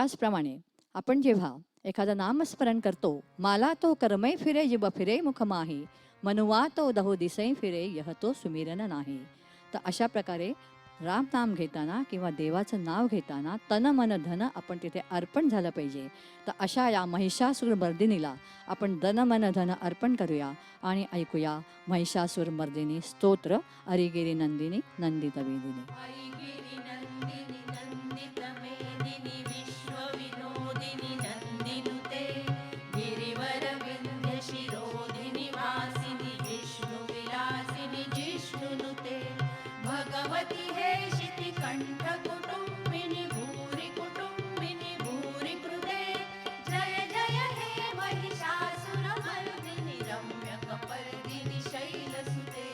त्याचप्रमाणे आपण जेव्हा एखादं नामस्मरण करतो, माला तो कर्मै फिरे जिब फिरे मुख माही, मनुवा तो दहो दिसै फिरे यह तो सुमिरन नाही. तर अशा प्रकारे राम नाम घेताना किंवा देवाचं नाव घेताना तन मन धन आपण तिथे अर्पण झालं पाहिजे. तर अशा या महिषासुरमर्दिनीला आपण तन मन धन अर्पण करूया आणि ऐकूया महिषासुरमर्दिनी स्तोत्र. अरिगिरी नंदिनी नंदित वेदिनी. ऐगिरि नन्दिनि नन्दितमेदिनि विश्वविनोदिनि नन्दिनुते गिरिवरविन्ध्यशिरोधिनि वासिनि विष्णुविलासिनि जिष्णुनुते भगवति हेशिति कण्ठकुटुम्बिनि भूरि कुटुम्बिनि भूरि कृते जय जय हे महिषासुरमर्दिनि रम्यकपर्दिनि शैलसुते.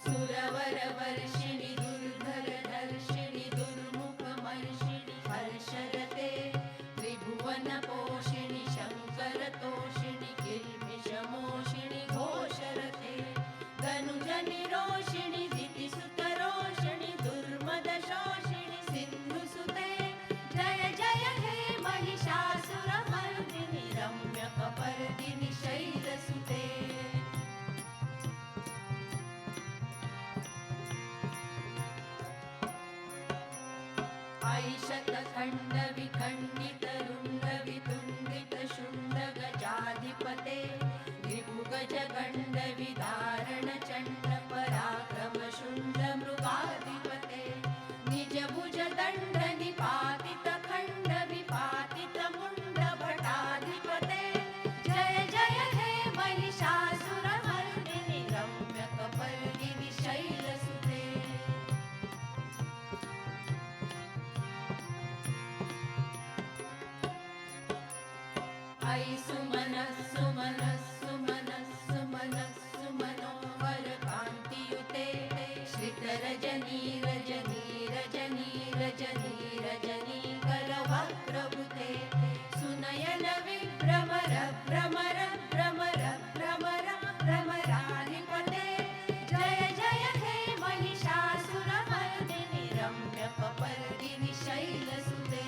सुरवरवर्षिणि दुर्धरधर्षिणि दुर्मुखमर्षिणि हर्षरते त्रिभुवनपोषिणि शङ्करतोषिणि किल्बिषमोषिणि घोषरते धनुजनिरोषिणि दितिसुतरोषिणि दुर्मदशोषिणि सिन्धुसुते जय जय हे महिषासुरमर्दिनि रम्यकपर्दिनि शैलसुते. ऐशतखण्डविखण्डितरुण्डवितुण्डितशुण्डगजाधिपते त्रिभुगजगण्डविदारणचण्डपराक्रमशुण्डमृगाधिपते निजभुजदण्डनिपातितखण्डविपातितमुण्डभटाधिपते जय जय हे महिषासुरमर्दिनि रम्यकपर्दिनि शैलसुते. ऐ सुमनः सुमनः सुमनः सुमनः सुमनोहरकान्तियुते श्रितरजनी रजनी रजनी रजनी रजनीकरवक्त्रभुते सुनयन विभ्रमर भ्रमर भ्रमर भ्रमर भ्रमराधिपते जय जय हे महिषासुरमर्दिनि रम्यकपर्दिनि शैलसुते.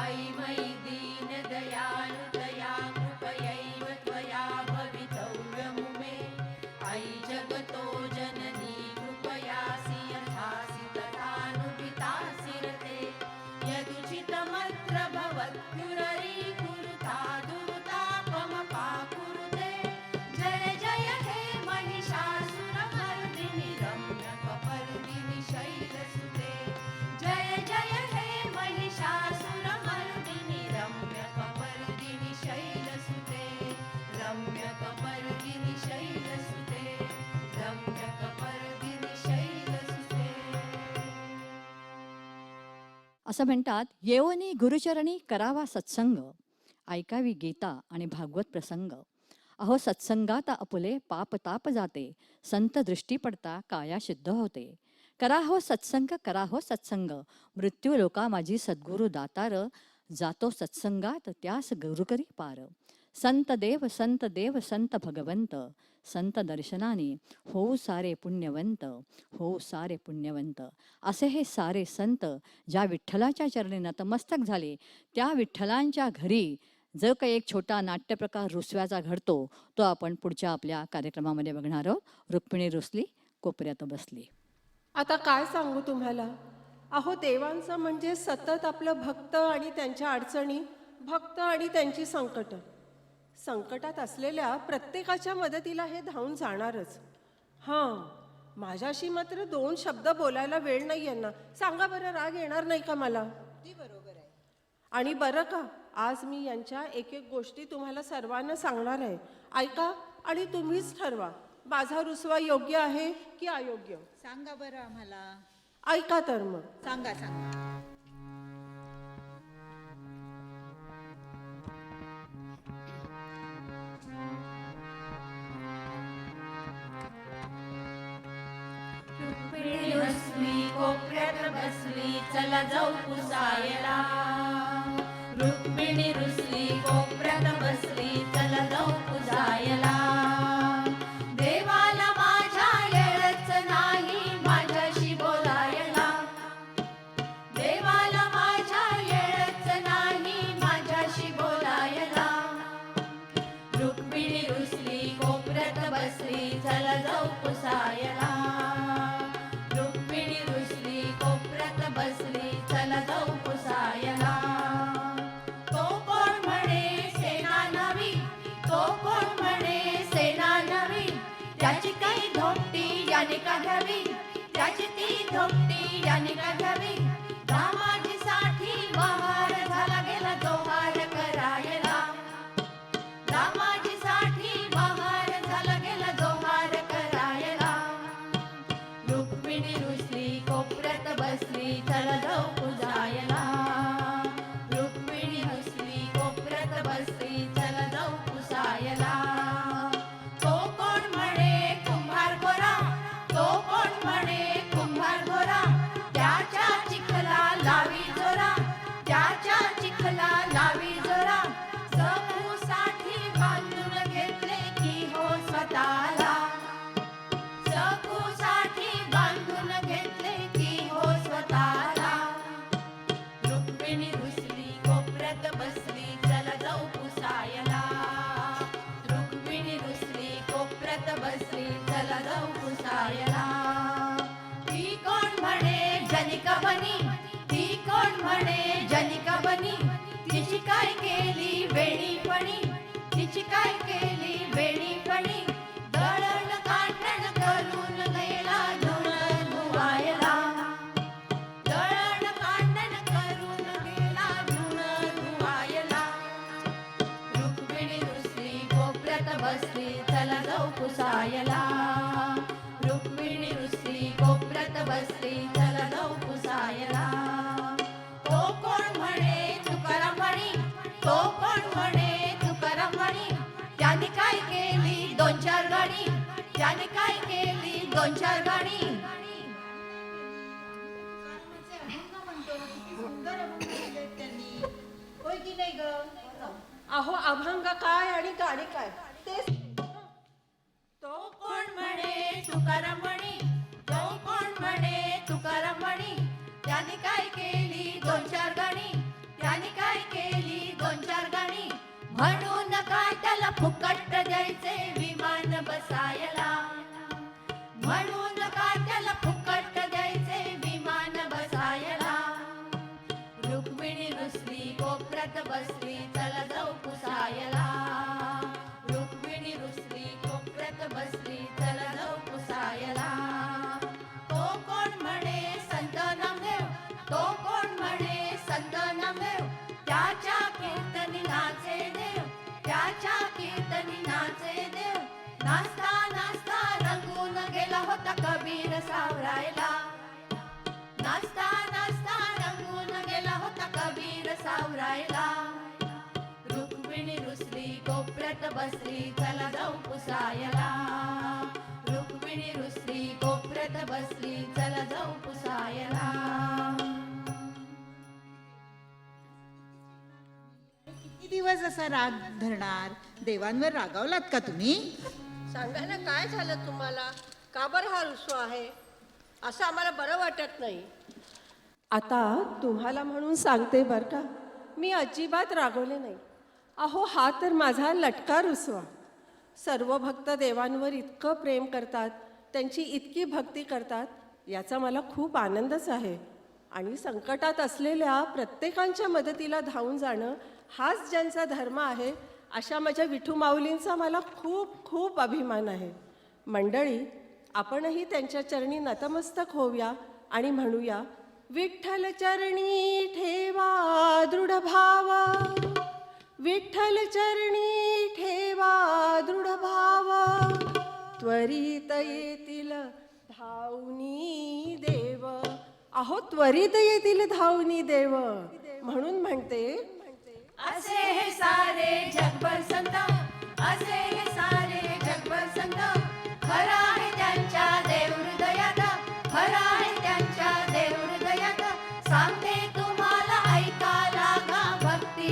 ऐ मयि दीनदयालुदया कृपयैव त्वया भवितव्यमुमे ऐ जगतो जननी कृपयासि यथासि तथानुदितासि रते यदुचितमत्र भवत्युररीकुरुता दुरुतापमपाकुरुते जय जय हे महिषासुरमर्दिनि रम्यकपर्दिनि शैलसुते जय जय हे महिषासुरमर्दिनि रम्यकपर्दिनि शैलसुते रम्यकपर्दिनि शैलसुते रम्यकपर्दिनि शैलसुते. असं म्हणतात, येवनी गुरुचरणी करावा सत्संग, ऐकावी गीता आणि भागवत प्रसंग. अहो सत्संगात आपुले पाप ताप जाते, संत दृष्टी पडता काया शुद्ध होते. करा हो सत्संग, करा हो सत्संग, मृत्यू लोका माझी सद्गुरु दातार, जातो सत्संगात त्यास गुरु करी पार. संत देव संत देव संत भगवंत, संत दर्शनाने होऊ सारे पुण्यवंत, होऊ सारे पुण्यवंत. असे हे सारे संत ज्या विठ्ठलाच्या चरणी नतमस्तक झाले, त्या विठ्ठलांच्या घरी जो काही एक छोटा नाट्यप्रकार रुसव्याचा घडतो, तो आपण पुढच्या आपल्या कार्यक्रमामध्ये बघणार आहोत. रुक्मिणी रुसली कोपऱ्यात बसली. आता काय सांगू तुम्हाला. अहो देवांचं म्हणजे सतत आपलं भक्त आणि त्यांच्या अडचणी, भक्त आणि त्यांची संकटं. संकटात असलेल्या प्रत्येकाच्या मदतीला हे धावून जाणारच. हां, माझ्याशी मात्र 2 शब्द बोलायला वेळ नाही यांना. सांगा बरं, राग येणार नाही का मला? अगदी बरोबर आहे. आणि बरं का, आज मी यांच्या एक एक गोष्टी तुम्हाला सर्वांना सांगणार आहे. ऐका आणि तुम्हीच ठरवा, माझा रुसवा योग्य आहे की अयोग्य. सांगा बरं आम्हाला. ऐका तर मग. सांगा सांगा. रुक्मिणी रुसली कोपऱ्यात बसली चला जाऊ पुसायला रुक्मिणी रुसली कोपऱ्यात बसली चला जाऊ पुजायला देवाला माझ्या येळच नाही माझ्याशी बोलायला देवाला माझ्या येळच नाही माझ्याशी बोलायला रुक्मिणी रुसली कोपऱ्यात बसली चला जाऊ पुसायला रुक्मिणी रुसली कोपऱ्यात बसली चला जाऊ पुसायला तो कोण म्हणे सेना नवी तो कोण म्हणे सेना नवी त्याची काही धोपटी याने का घ्यावी त्याची ती धोपटी याने का घ्यावी दामाजीसाठी बहार झाला गेला जोहार करायला दामाजीसाठी बहार झाला गेला जोहार करायला रुक्मिणी रुसली कोपऱ्यात बसली चला जाऊ पुजायला रुक्मिणी रुसली कोपऱ्यात बसली चला जाऊ पुसायला तो कोण म्हणे कुंभार गोरा तो कोण म्हणे कुंभार गोरा त्याच्या चिखला लावी जोरा त्याच्या चिखला लावी जोरा सखूसाठी बांधून घेतले की हो स्वतःला सखूसाठी बांधून घेतले की हो स्वतःला रुक्मिणी रुसली कोपऱ्यात बसली चला जाऊ पुसायला रुक्मिणी रुसली कोपऱ्यात बसली चला जाऊ पुसायला ती कोण म्हणे जनिका बनी ती कोण म्हणे जनिका बनी तिची काय केली वेणीपणी तिची काय केली वेणीपणी दळण काढण करून गेला धुणं धुवायला दळण काढण करून गेला धुणं धुवायला रुक्मिणी रुसली कोपऱ्यात बसली चला जाऊ पुसायला रुक्मिणी रुसली कोपऱ्यात बसली चला जाऊ पुसायला तो कोण म्हणे तुकाराम म्हणी तो कोण म्हणे तुकाराम म्हणी त्याने काय केली दोन चार गाणी त्याने काय केली दोन चार गाणी म्हणतो किती सुंदर अभंग लिहिलेत त्यांनी होय की नाही ग अहो अभंग काय आणि गाणी काय तेच तो कोण म्हणे तुकाराम म्हणी तो कोण म्हणे तुकाराम म्हणी त्याने काय केली दोन चार गाणी त्याने काय केली दोन चार गाणी म्हणून काय त्याला फुकट द्यायचे विमान बसायला म्हणून काय त्याला फुकट द्यायचे विमान बसायला रुक्मिणी रुसली कोपऱ्यात बसली चला जाऊ पुसायला रुक्मिणी रुसली कोपऱ्यात बसली चला जाऊ पुसायला तो कोण म्हणे संत नामदेव तो कोण म्हणे संत नामदेव त्याच्या कीर्तनी नाचे देव त्याच्या कीर्तनी नाचे देव नाचता नाचता रंगून गेला होता कबीर सावरायला नाचता नाचता रंगून गेला होता कबीर सावरायला रुक्मिणी रुसली कोपऱ्यात बसली चला जाऊ पुसायला रुक्मिणी रुसली कोपऱ्यात बसली चला जाऊ पुसायला किती दिवस असा राग धरणार देवांवर रागावलात का तुम्ही सांगा ना काय झालं तुम्हाला का बरं हा रुसवा आहे असं आम्हाला बरं वाटत नाही आता तुम्हाला म्हणून सांगते बरं का मी अजिबात रागवले नाही अहो हा तर माझा लटका रुसवा सर्व भक्त देवांवर इतकं प्रेम करतात त्यांची इतकी भक्ती करतात याचा मला खूप आनंदच आहे आणि संकटात असलेल्या प्रत्येकांच्या मदतीला धावून जाणं हाच ज्यांचा धर्म आहे अशा माझ्या विठू माऊलींचा मला खूप खूप अभिमान आहे मंडळी आपणही त्यांच्या चरणी नतमस्तक होऊया आणि म्हणूया विठ्ठल चरणी ठेवा दृढ भाव विठ्ठल चरणी ठेवा दृढ भाव त्वरित येतील धावनी देव अहो त्वरित येतील धावनी देव म्हणून म्हणते असे हे सारे जगभर संत असे हे सारे जगभर संत खरा आहे त्यांच्या देव हृदयात खरा आहे त्यांच्या देव हृदयात सांगते तुम्हाला ऐका लागा भक्ती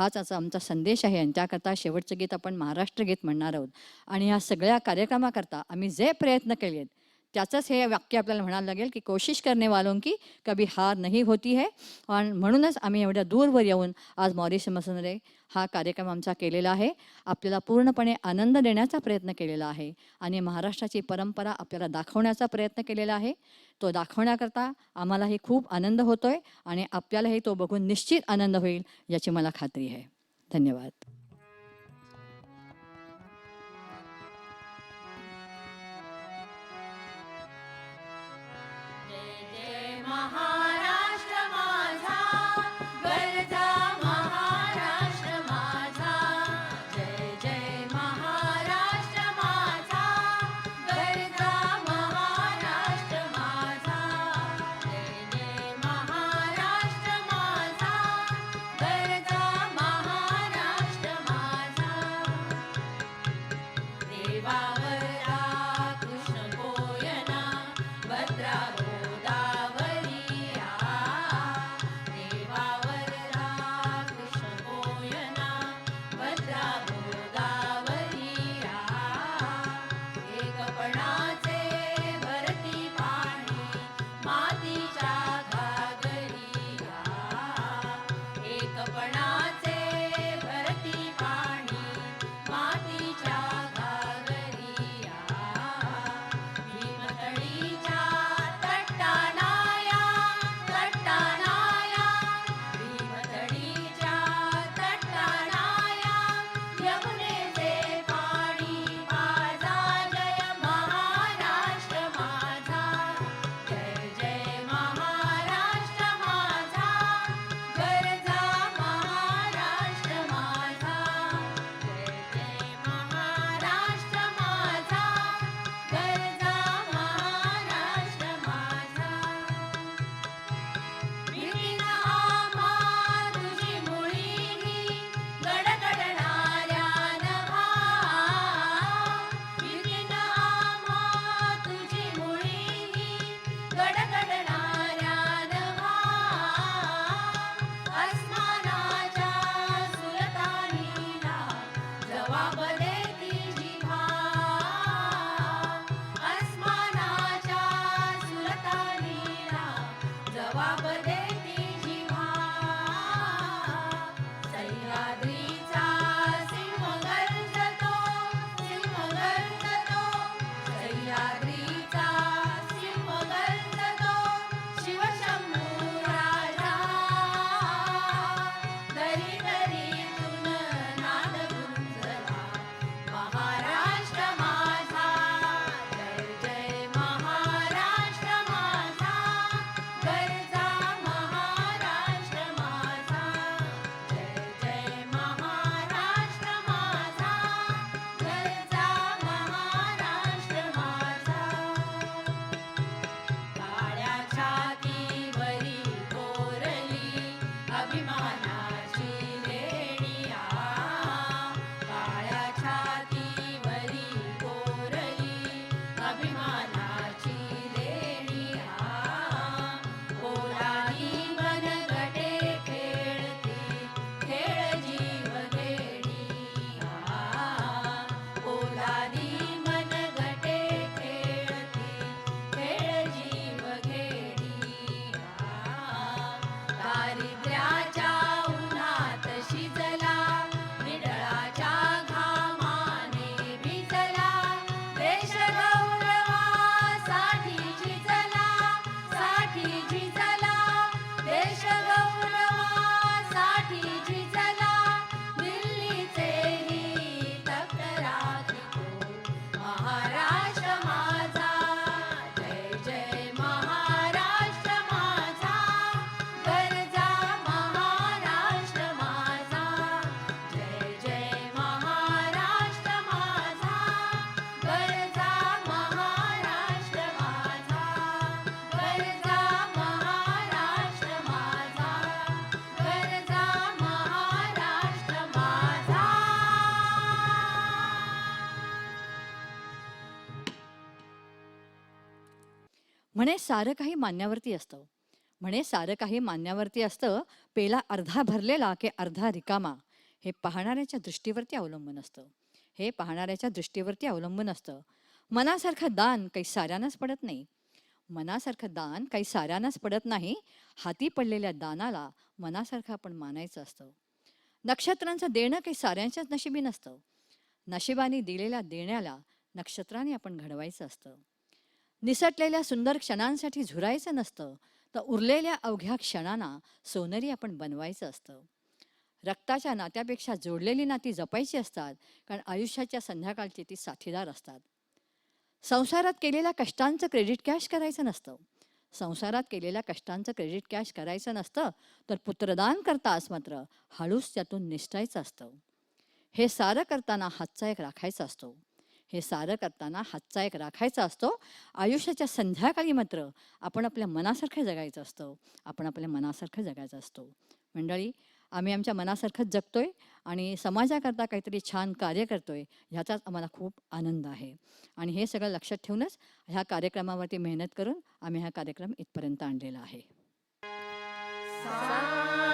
हाच आमचा संदेश आहे. आणि त्याकरता शेवटचं गीत आपण महाराष्ट्र गीत म्हणणार आहोत. आणि ह्या सगळ्या कार्यक्रमाकरता आम्ही जे प्रयत्न केले आहेत त्याचंच हे वाक्य आपल्याला म्हणायला लागेल की कोशिश करने वालों की कभी हार नहीं होती है. आणि म्हणूनच आम्ही एवढ्या दूरवर येऊन आज मॉरिशसमध्ये हा कार्यक्रम आमचा केलेला आहे. आपल्याला पूर्णपणे आनंद देण्याचा प्रयत्न केलेला आहे आणि महाराष्ट्राची परंपरा आपल्याला दाखवण्याचा प्रयत्न केलेला आहे. तो दाखवण्याकरता आम्हालाही खूप आनंद होतोय आणि आपल्यालाही तो बघून निश्चित आनंद होईल याची मला खात्री आहे. धन्यवाद. महाराष्ट्र माझा गरजा महाराष्ट्र माझा जय जय महाराष्ट्र माझा गरजा महाराष्ट्र माझा जय जय महाराष्ट्र माझा गरजा महाराष्ट्र माझा देवावरा कृष्ण कोयना भद्रा गोदावरिया देवावरा कृष्ण कोयना भद्रा गोदावरिया एकपणाचे भरती पाणी मातीच्या घागरिया एकपणाचे भरती पाणी मातीच्या घागरिया भीमतडीच्या तट्टानाया तट्टानाया भीमतडीच्या तट्टानाया यमुनेचे पाणी पाजा जय महाराष्ट्र माझा जय जय महाराष्ट्र माझा गरजा महाराष्ट्र माझा जय जय महाराष्ट्र माझा गरजा महाराष्ट्र माझा विहीन आम्हा तुझी मुळी गडगडणाऱ्या नभा विहीन आम्हा तुझी मुळी गडगडणाऱ्या नभा अस्मानाच्या सुलतानीला जवाब देती जिव्हा अस्मानाच्या सुलतानीला जवाब देती जिव्हा सह्याद्रीचा सिंह गर्जतो सह्याद्रीचा सिंह गर्जतो शिवशंभू राजा दरी दरीतून नाद गुंजला महाराष्ट्र माझा जय जय महाराष्ट्र माझा गरजा महाराष्ट्र माझा जय जय महाराष्ट्र माझा गरजा महाराष्ट्र माझा काळ्या छातीवरी कोरली अभिमानाची लेणिया काळ्या छातीवरी कोरली अभिमानाची लेणिया पोरानी मनगटे खेळती खेळ जीव घेणिया पोलादी मनगटे खेळती खेळ जीव घेणिया दारिद्र्याच्या उन्हात शिजला निडळाच्या घामाने भिजला देश गौरवासाठी झिजला देश गौरवासाठी झिजला दिल्लीचेही तख्त राखितो महाराष्ट्र माझा जय जय महाराष्ट्र माझा गरजा महाराष्ट्र माझा जय जय महाराष्ट्र माझा गरजा महाराष्ट्र माझा गरजा महाराष्ट्र माझा गरजा महाराष्ट्र माझा. म्हणे सारं काही मान्यावरती असतं पेला अर्धा भरलेला की अर्धा रिकामा हे पाहणाऱ्याच्या दृष्टीवरती अवलंबून असतं. हे पाहणाऱ्याच्या दृष्टीवरती अवलंबून असतं. मनासारखं दान काही साऱ्यांनाच पडत नाही. मनासारखं दान काही साऱ्यांनाच पडत नाही. हाती पडलेल्या दानाला मनासारखं आपण मानायचं असतं. नक्षत्रांचं देणं काही साऱ्यांच्याच नशिबी नसतं. नशिबाने दिलेल्या देण्याला नक्षत्राने आपण घडवायचं असतं. निसटलेल्या सुंदर क्षणांसाठी झुरायचं नसतं, तर उरलेल्या अवघ्या क्षणांना सोनेरी आपण बनवायचं असतं. रक्ताच्या नात्यापेक्षा जोडलेली नाती जपायची असतात, कारण आयुष्याच्या संध्याकाळची ती साथीदार असतात. संसारात केलेल्या कष्टांचं क्रेडिट कॅश करायचं नसतं. संसारात केलेल्या कष्टांचं क्रेडिट कॅश करायचं नसतं, तर पुत्रदान करताच मात्र हळूच त्यातून निसटायचं असतं. हे सारं करताना हातचा एक राखायचा असतो. हे सारं करताना हातचा एक राखायचा असतो. आयुष्याच्या संध्याकाळी मात्र आपण आपल्या मनासारखं जगायचं असतं. आपण आपल्या मनासारखं जगायचं असतो. मंडळी, आम्ही आमच्या मनासारखंच जगतोय आणि समाजाकरता काहीतरी छान कार्य करतोय, ह्याचाच आम्हाला खूप आनंद आहे. आणि हे सगळं लक्षात ठेवूनच ह्या कार्यक्रमावरती मेहनत करून आम्ही हा कार्यक्रम इथपर्यंत आणलेला आहे. सा